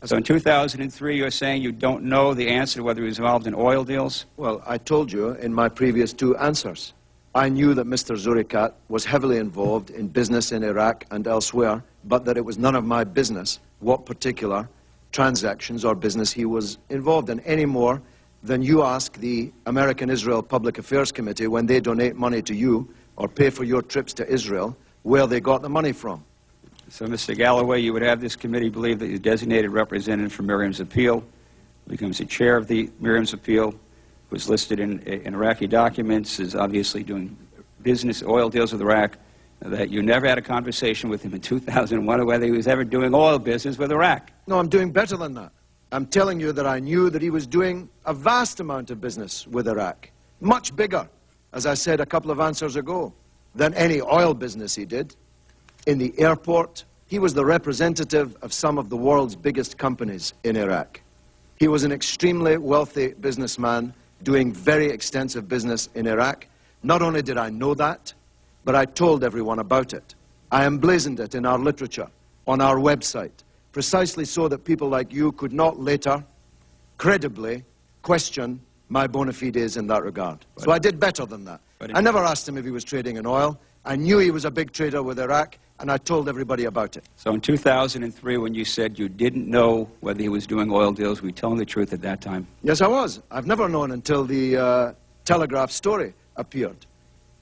So in 2003, you're saying you don't know the answer to whether he was involved in oil deals? Well, I told you in my previous two answers. I knew that Mr. Zurikat was heavily involved in business in Iraq and elsewhere, but that it was none of my business what particular transactions or business he was involved in, any more than you ask the American-Israel Public Affairs Committee when they donate money to you or pay for your trips to Israel, where they got the money from. So, Mr. Galloway, you would have this committee believe that the designated representative for Miriam's Appeal becomes the chair of the Miriam's Appeal, was listed in Iraqi documents, is obviously doing business, oil deals with Iraq, that you never had a conversation with him in 2001 or whether he was ever doing oil business with Iraq. No, I'm doing better than that. I'm telling you that I knew that he was doing a vast amount of business with Iraq, much bigger, as I said a couple of answers ago, than any oil business he did. In the airport, he was the representative of some of the world's biggest companies in Iraq. He was an extremely wealthy businessman doing very extensive business in Iraq. Not only did I know that, but I told everyone about it. I emblazoned it in our literature, on our website, precisely so that people like you could not later credibly question my bona fides in that regard. So I did better than that. I never asked him if he was trading in oil. I knew he was a big trader with Iraq, and I told everybody about it. So in 2003, when you said you didn't know whether he was doing oil deals, were you telling the truth at that time? Yes, I was. I've never known until the Telegraph story appeared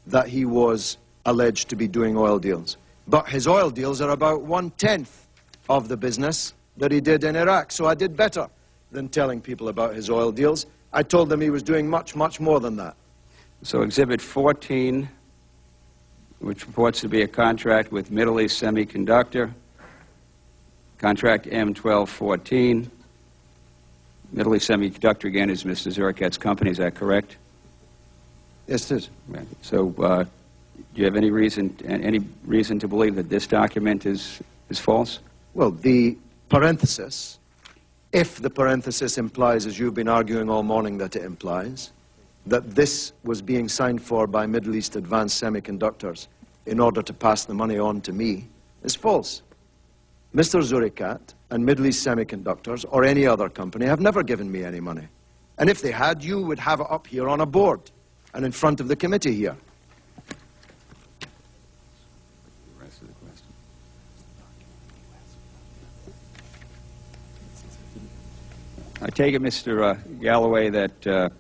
that he was alleged to be doing oil deals. But his oil deals are about 1/10 of the business that he did in Iraq. So I did better than telling people about his oil deals. I told them he was doing much, much more than that. So Exhibit 14, which purports to be a contract with Middle East Semiconductor, contract M1214. Middle East Semiconductor, again, is Mr. Zurikat's company. Is that correct? Yes, it is. Right. So do you have any reason to believe that this document is false? Well, the parenthesis, if the parenthesis implies, as you've been arguing all morning that it implies, that this was being signed for by Middle East Advanced Semiconductors in order to pass the money on to me, is false. Mr. Zurikat and Middle East Semiconductors, or any other company, have never given me any money. And if they had, you would have it up here on a board and in front of the committee here. I take it, Mr. Galloway, that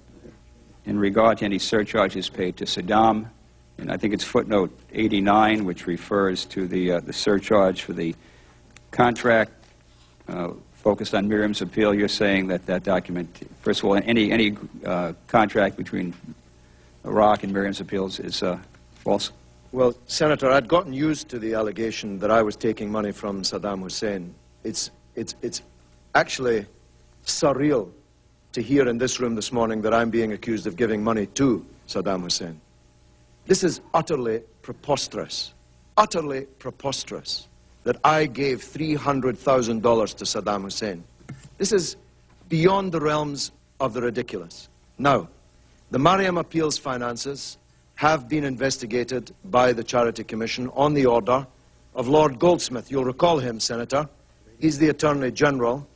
in regard to any surcharges paid to Saddam, and I think it's footnote 89, which refers to the surcharge for the contract focused on Miriam's Appeal, you're saying that that document, first of all, any contract between Iraq and Miriam's Appeals is false? Well, Senator, I'd gotten used to the allegation that I was taking money from Saddam Hussein. It's actually surreal to hear in this room this morning that I'm being accused of giving money to Saddam Hussein. This is utterly preposterous that I gave $300,000 to Saddam Hussein. This is beyond the realms of the ridiculous. Now, the Mariam Appeals finances have been investigated by the Charity Commission on the order of Lord Goldsmith. You'll recall him, Senator. He's the Attorney General,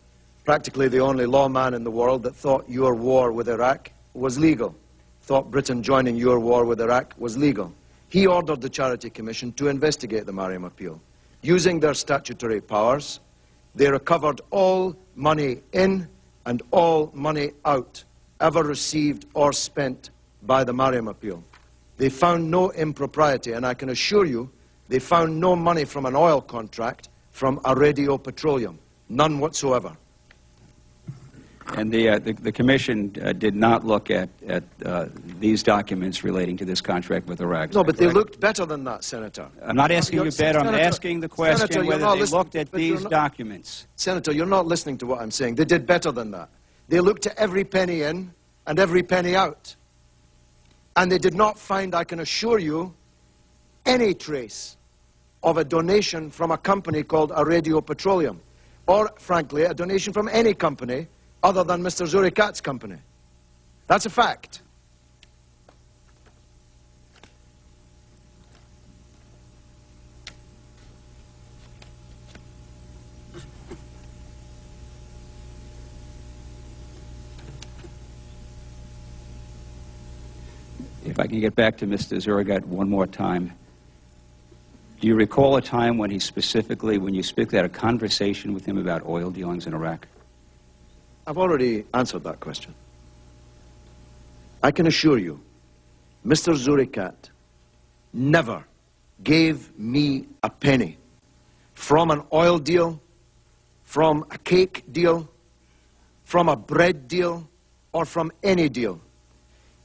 practically the only lawman in the world that thought your war with Iraq was legal, thought Britain joining your war with Iraq was legal. He ordered the Charity Commission to investigate the Mariam Appeal. Using their statutory powers, they recovered all money in and all money out ever received or spent by the Mariam Appeal. They found no impropriety, and I can assure you they found no money from an oil contract from Aradio Petroleum, none whatsoever. And the Commission did not look at these documents relating to this contract with Iraq. No, but they looked better than that, Senator. I'm not asking you better. I'm asking the question Senator, whether they looked at these documents. Senator, you're not listening to what I'm saying. They did better than that. They looked at every penny in and every penny out. And they did not find, I can assure you, any trace of a donation from a company called Aradio Petroleum, or, frankly, a donation from any company other than Mr. Zurikat's company. That's a fact. If I can get back to Mr. Zurigat one more time. Do you recall a time when he specifically, when you had a conversation with him about oil dealings in Iraq? I've already answered that question. I can assure you, Mr. Zurigat never gave me a penny from an oil deal, from a cake deal, from a bread deal, or from any deal.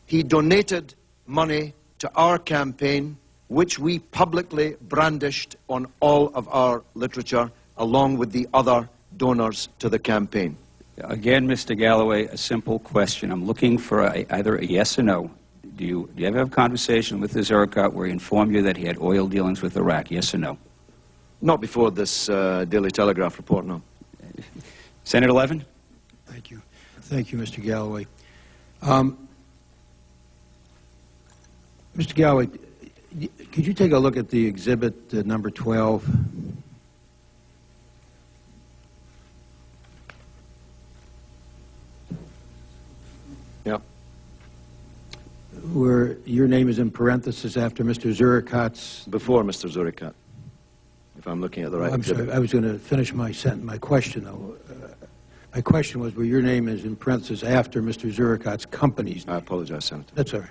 He donated money to our campaign, which we publicly brandished on all of our literature, along with the other donors to the campaign. Again, Mr. Galloway, a simple question. I'm looking for either a yes or no. Do you ever have a conversation with the Zurigat where he informed you that he had oil dealings with Iraq, yes or no? Not before this Daily Telegraph report, no. Senator Levin? Thank you. Thank you, Mr. Galloway. Mr. Galloway, could you take a look at the exhibit number 12? Yeah. Where your name is in parentheses after Mr. Zurikat's... Before Mr. Zurigat, if I'm looking at the right exhibit. Sorry, I was going to finish my sentence, my question, though. My question was where your name is in parentheses after Mr. Zurikat's company's name. I apologize, Senator. That's all right.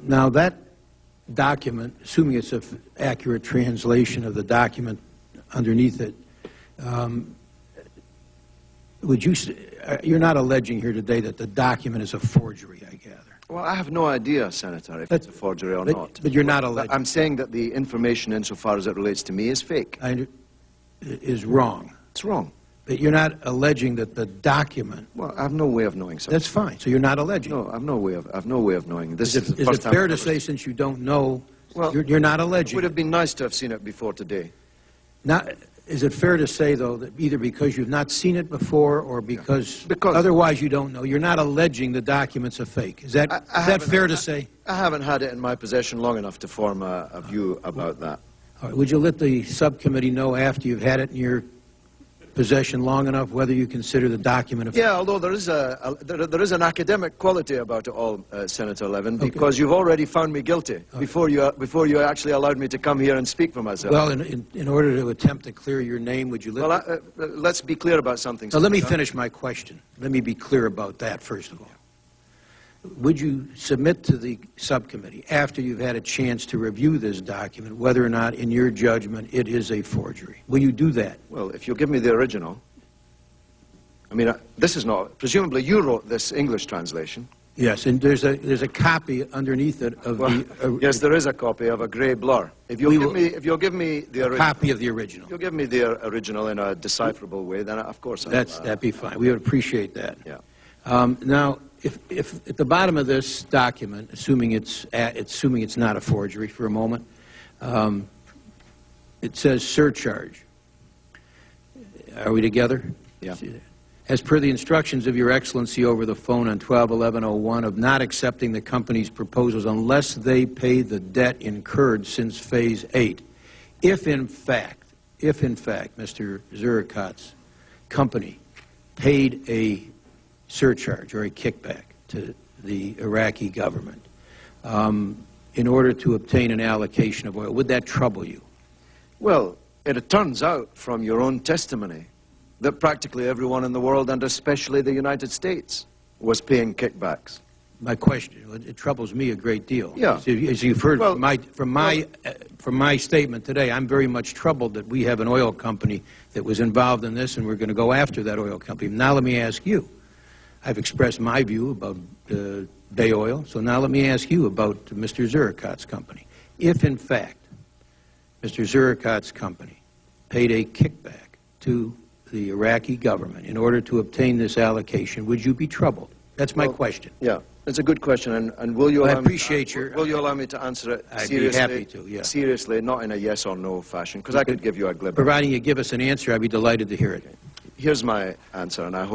Now, that document, assuming it's an accurate translation of the document underneath it, you're not alleging here today that the document is a forgery, I gather. Well, I have no idea, Senator, if it's a forgery or not. But you're not alleging. I'm saying that the information, insofar as it relates to me, is fake. Is wrong. It's wrong. But you're not alleging that the document... Well, I have no way of knowing something. That's fine. So you're not alleging. No, I have no way of knowing. This Is it fair to say, since you don't know, well, you're not alleging? It would have been nice to have seen it before today. Now, is it fair to say, though, that either because you've not seen it before or because otherwise you don't know, you're not alleging the document's a fake? Is that fair to say? I haven't had it in my possession long enough to form a view about that. All right. Would you let the subcommittee know after you've had it in your possession long enough whether you consider the document a fake? Yeah, although there is an academic quality about it all, Senator Levin, because you've already found me guilty before you actually allowed me to come here and speak for myself. Well, in order to attempt to clear your name, would you let... Well, let's be clear about something. Now, let me finish my question. Let me be clear about that, first of all. Would you submit to the subcommittee, after you've had a chance to review this document, whether or not, in your judgment, it is a forgery? Will you do that? Well, if you'll give me the original. I mean, this is not... Presumably you wrote this English translation. Yes, and there's a copy underneath it of the... yes, there is a copy of a grey blur. If you'll give me the original... copy of the original. If you'll give me the original in a decipherable way, then of course... That'd be fine. We would appreciate that. Yeah. Now, if at the bottom of this document, assuming it's not a forgery for a moment, it says surcharge. Are we together? Yeah. As per the instructions of Your Excellency over the phone on 12/11/01 of not accepting the company's proposals unless they pay the debt incurred since Phase 8, if in fact Mr. Zurikat's company paid a surcharge or a kickback to the Iraqi government in order to obtain an allocation of oil, would that trouble you? Well, it turns out from your own testimony that practically everyone in the world, and especially the United States, was paying kickbacks. My question, it troubles me a great deal. Yeah. As you've heard from my statement today, I'm very much troubled that we have an oil company that was involved in this, and we're going to go after that oil company. Now let me ask you. I've expressed my view about Bay Oil, so now let me ask you about Mr. Zurikat's company. If, in fact, Mr. Zurikat's company paid a kickback to the Iraqi government in order to obtain this allocation, would you be troubled? That's my question. Yeah, it's a good question, and will you allow will you allow me to answer it seriously? I'd be happy to, yeah. Seriously, not in a yes or no fashion, because I could give you a glib. Providing you give us an answer, I'd be delighted to hear it. Here's my answer, and I hope